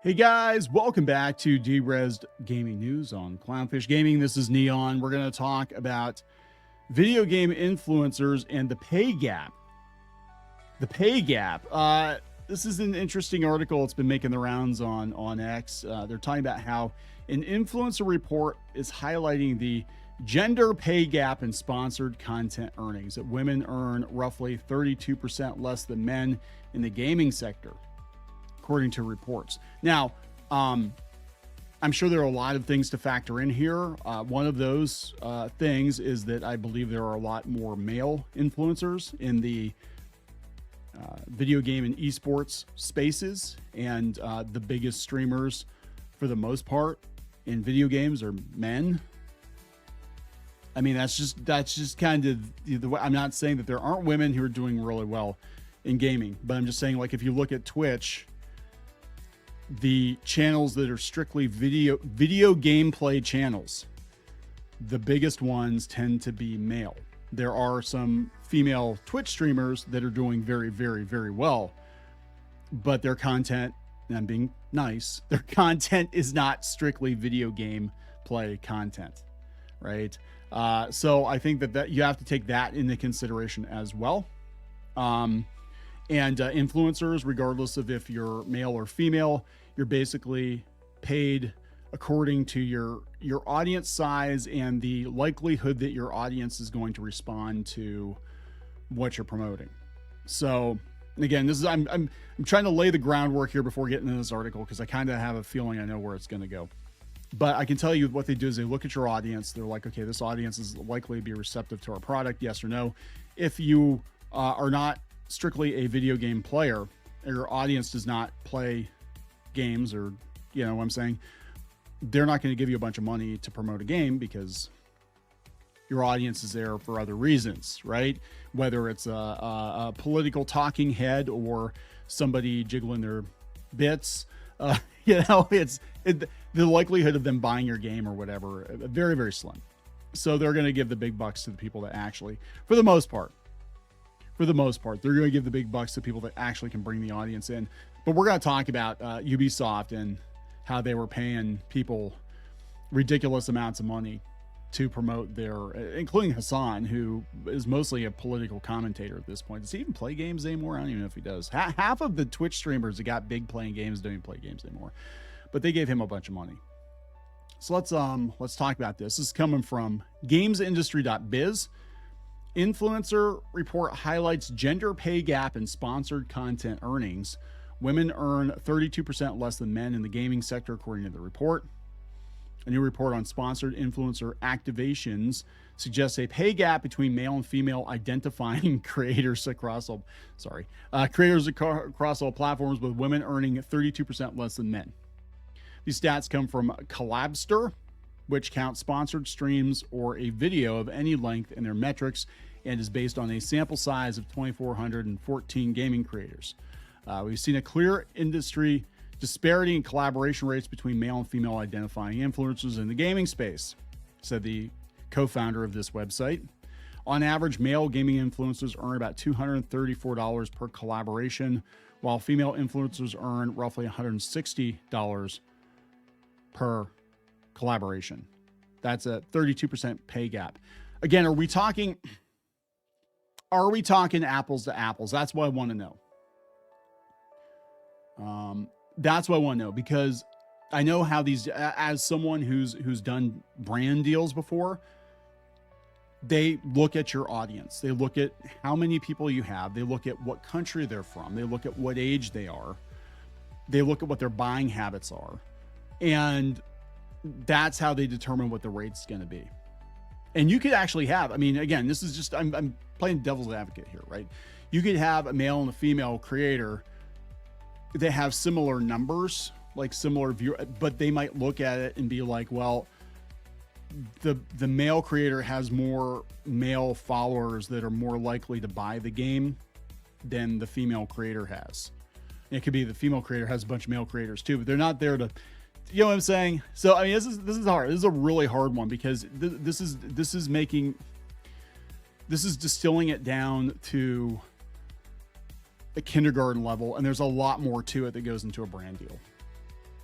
Hey guys, welcome back to Derezzed Gaming News on Clownfish Gaming. This is Neon. We're going to talk about video game influencers and the pay gap. The pay gap. This is an interesting article. It's been making the rounds on X. They're talking about how an influencer report is highlighting the gender pay gap in sponsored content earnings. That women earn roughly 32% less than men in the gaming sector, according to reports. Now, I'm sure there are a lot of things to factor in here. One of those things is that I believe there are a lot more male influencers in the video game and esports spaces, and the biggest streamers, for the most part, in video games are men. I mean, that's just kind of the way. I'm not saying that there aren't women who are doing really well in gaming, but I'm just saying, like, if you look at Twitch, the channels that are strictly video gameplay channels, the biggest ones tend to be male. There are some female Twitch streamers that are doing very, very, very well, but their content, and I'm being nice, their content is not strictly video game play content, right? So I think that you have to take that into consideration as well. And influencers, regardless of if you're male or female, you're basically paid according to your audience size and the likelihood that your audience is going to respond to what you're promoting. So again, this is I'm trying to lay the groundwork here before getting into this article, because I kind of have a feeling I know where it's going to go. But I can tell you what they do is they look at your audience. They're like, okay, this audience is likely to be receptive to our product, yes or no. If you are not strictly a video game player, your audience does not play games, or, you know what I'm saying, they're not going to give you a bunch of money to promote a game, because your audience is there for other reasons, right? Whether it's a political talking head or somebody jiggling their bits, the likelihood of them buying your game or whatever, very, very slim. So they're going to give the big bucks to the people that actually, for the most part, they're going to give the big bucks to people that actually can bring the audience in. But we're going to talk about Ubisoft and how they were paying people ridiculous amounts of money to promote their, including Hassan, who is mostly a political commentator at this point. Does he even play games anymore? I don't even know if he does. Half of the Twitch streamers that got big playing games don't even play games anymore. But they gave him a bunch of money. So let's talk about this. This is coming from gamesindustry.biz. Influencer report highlights gender pay gap in sponsored content earnings. Women earn 32% less than men in the gaming sector, according to the report. A new report on sponsored influencer activations suggests a pay gap between male and female identifying creators across all platforms, with women earning 32% less than men. These stats come from Collabster, which counts sponsored streams or a video of any length in their metrics, and is based on a sample size of 2,414 gaming creators. We've seen a clear industry disparity in collaboration rates between male and female identifying influencers in the gaming space, said the co-founder of this website. On average, male gaming influencers earn about $234 per collaboration, while female influencers earn roughly $160 per collaboration. That's a 32% pay gap. Again, are we talking apples to apples? That's what I want to know. That's what I want to know, because I know how these, as someone who's done brand deals before, they look at your audience. They look at how many people you have. They look at what country they're from. They look at what age they are. They look at what their buying habits are. And that's how they determine what the rate's going to be. And you could actually have, I mean, again, this is just, I'm playing devil's advocate here, right? You could have a male and a female creator. They have similar numbers, like similar view, but they might look at it and be like, well, the male creator has more male followers that are more likely to buy the game than the female creator has. It could be the female creator has a bunch of male creators too, but they're not there to, you know what I'm saying? So I mean, this is hard. This is a really hard one, because this is distilling it down to a kindergarten level, and there's a lot more to it that goes into a brand deal.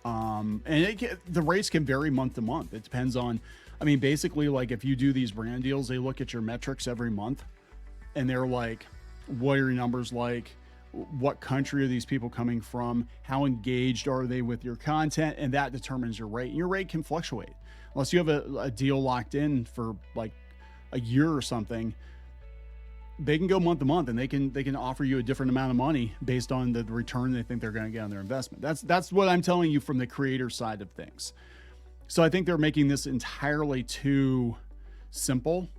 And the rates can vary month to month. It depends on, I mean, basically, like if you do these brand deals, they look at your metrics every month and they're like, what are your numbers like? What country are these people coming from? How engaged are they with your content? And that determines your rate. Your rate can fluctuate unless you have a deal locked in for like a year or something. They can go month to month and they can offer you a different amount of money based on the return they think they're going to get on their investment. That's what I'm telling you from the creator side of things. So I think they're making this entirely too simple.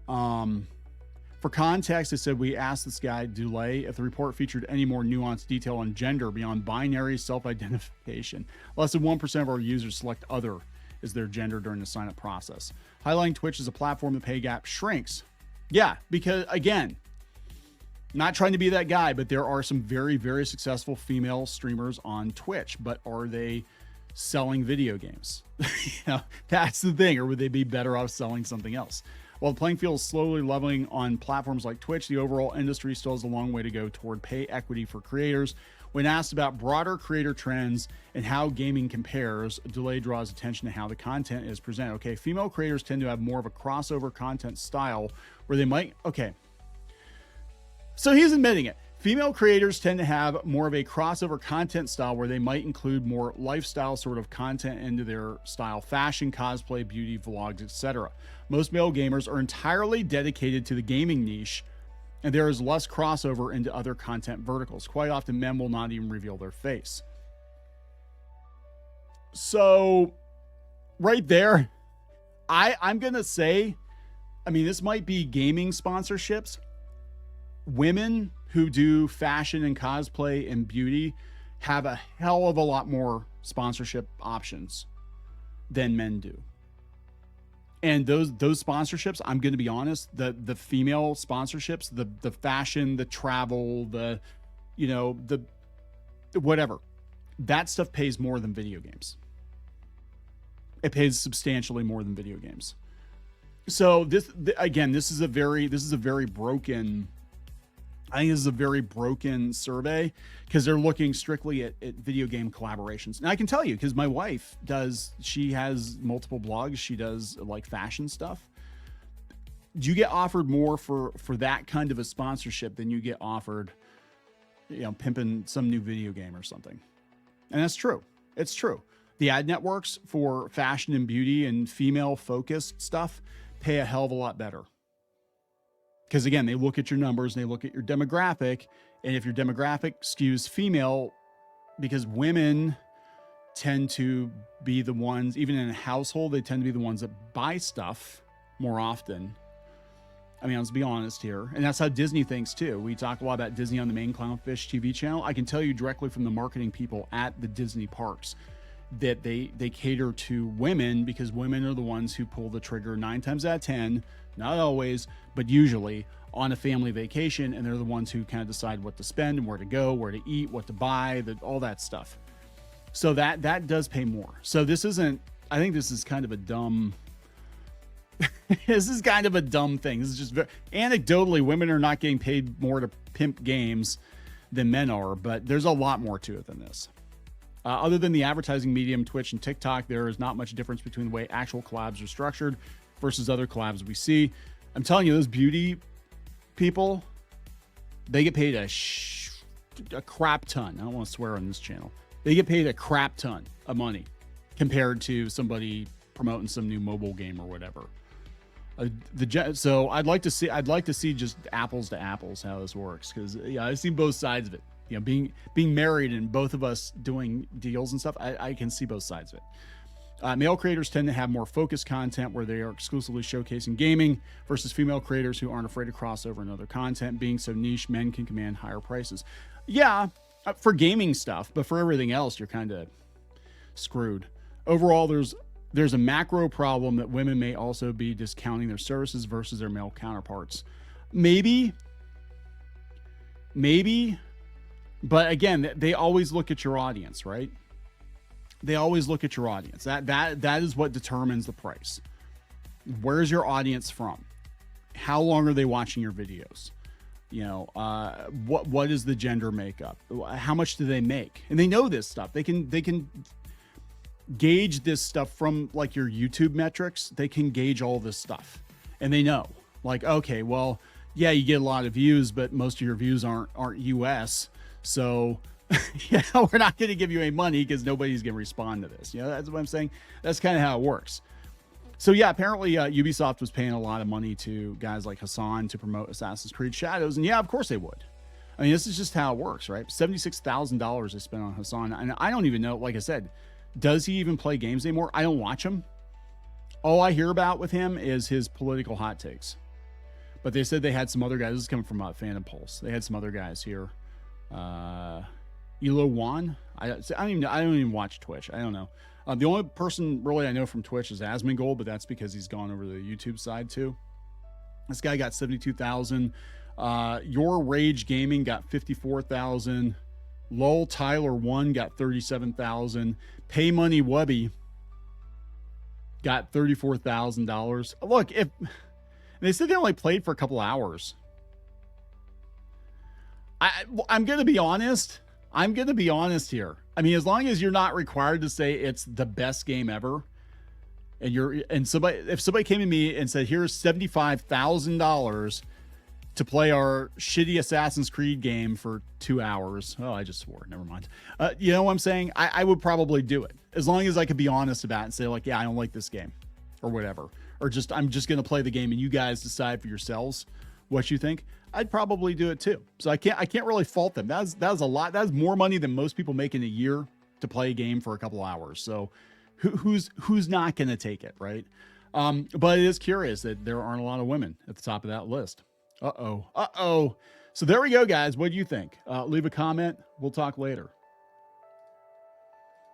For context, it said, we asked this guy, Delay, if the report featured any more nuanced detail on gender beyond binary self-identification. Less than 1% of our users select other as their gender during the sign-up process. Highlighting Twitch as a platform, the pay gap shrinks. Yeah, because, again, not trying to be that guy, but there are some very, very successful female streamers on Twitch. But are they selling video games? That's the thing. Or would they be better off selling something else? While the playing field is slowly leveling on platforms like Twitch, the overall industry still has a long way to go toward pay equity for creators. When asked about broader creator trends and how gaming compares, Delay draws attention to how the content is presented. Okay, female creators tend to have more of a crossover content style where they might... Okay, so he's admitting it. Female creators tend to have more of a crossover content style where they might include more lifestyle sort of content into their style, fashion, cosplay, beauty, vlogs, etc. Most male gamers are entirely dedicated to the gaming niche, and there is less crossover into other content verticals. Quite often, men will not even reveal their face. So, right there, I'm going to say, I mean, this might be gaming sponsorships. Women who do fashion and cosplay and beauty have a hell of a lot more sponsorship options than men do. And those sponsorships, I'm going to be honest, the female sponsorships, the fashion, the travel, the whatever, that stuff pays more than video games. It pays substantially more than video games. So this is a very broken. I think this is a very broken survey because they're looking strictly at video game collaborations. And I can tell you, because my wife she has multiple blogs. She does like fashion stuff. You get offered more for that kind of a sponsorship than you get offered, pimping some new video game or something. And that's true. It's true. The ad networks for fashion and beauty and female focused stuff pay a hell of a lot better. Because again, they look at your numbers and they look at your demographic. And if your demographic skews female, because women tend to be the ones, even in a household, they tend to be the ones that buy stuff more often. I mean, let's be honest here. And that's how Disney thinks too. We talk a lot about Disney on the main Clownfish TV channel. I can tell you directly from the marketing people at the Disney parks that they cater to women because women are the ones who pull the trigger 9 times out of 10, not always, but usually on a family vacation. And they're the ones who kind of decide what to spend and where to go, where to eat, what to buy, all that stuff. So that does pay more. So this isn't, I think this is kind of a dumb, this is kind of a dumb thing. This is just anecdotally, women are not getting paid more to pimp games than men are, but there's a lot more to it than this. Other than the advertising medium, Twitch and TikTok, there is not much difference between the way actual collabs are structured versus other collabs we see. I'm telling you, those beauty people, they get paid a crap ton. I don't want to swear on this channel. They get paid a crap ton of money compared to somebody promoting some new mobile game or whatever. So I'd like to see just apples to apples how this works, because I've seen both sides of it. Being married and both of us doing deals and stuff, I can see both sides of it. Male creators tend to have more focused content where they are exclusively showcasing gaming versus female creators who aren't afraid to cross over in other content. Being so niche, men can command higher prices. Yeah, for gaming stuff, but for everything else, you're kind of screwed. Overall, there's a macro problem that women may also be discounting their services versus their male counterparts. Maybe. But again, they always look at your audience, right? They always look at your audience. That is what determines the price. Where's your audience from? How long are they watching your videos? You know, what is the gender makeup? How much do they make? And they know this stuff. They can gauge this stuff from like your YouTube metrics. They can gauge all this stuff, and they know, like, okay, well, yeah, you get a lot of views, but most of your views aren't US, so yeah, we're not going to give you any money because nobody's going to respond to this. You know, that's what I'm saying. That's kind of how it works. So yeah, apparently Ubisoft was paying a lot of money to guys like Hassan to promote Assassin's Creed Shadows, and yeah, of course they would. I mean, this is just how it works, right? $76,000 they spent on Hassan, and I don't even know. Like I said, does he even play games anymore? I don't watch him. All I hear about with him is his political hot takes. But they said they had some other guys. This is coming from Phantom Pulse. They had some other guys here. Elo Wan. I don't even watch Twitch. I don't know. The only person really I know from Twitch is Asmongold, but that's because he's gone over to the YouTube side too. This guy got 72,000. Your Rage Gaming got 54,000. Lol Tyler 1 got 37,000. Pay Money Wubby got $34,000. Look, if they said they only played for a couple hours. I'm going to be honest. I'm going to be honest here. I mean, as long as you're not required to say it's the best game ever, and if somebody came to me and said, here's $75,000 to play our shitty Assassin's Creed game for 2 hours. Oh, I just swore. Never mind. You know what I'm saying? I would probably do it as long as I could be honest about it and say, like, yeah, I don't like this game or whatever. Or I'm just going to play the game and you guys decide for yourselves what you think. I'd probably do it too. So I can't really fault them. That's a lot. That's more money than most people make in a year to play a game for a couple hours. So who's not going to take it, right? But it is curious that there aren't a lot of women at the top of that list. Uh-oh. So there we go, guys. What do you think? Leave a comment. We'll talk later.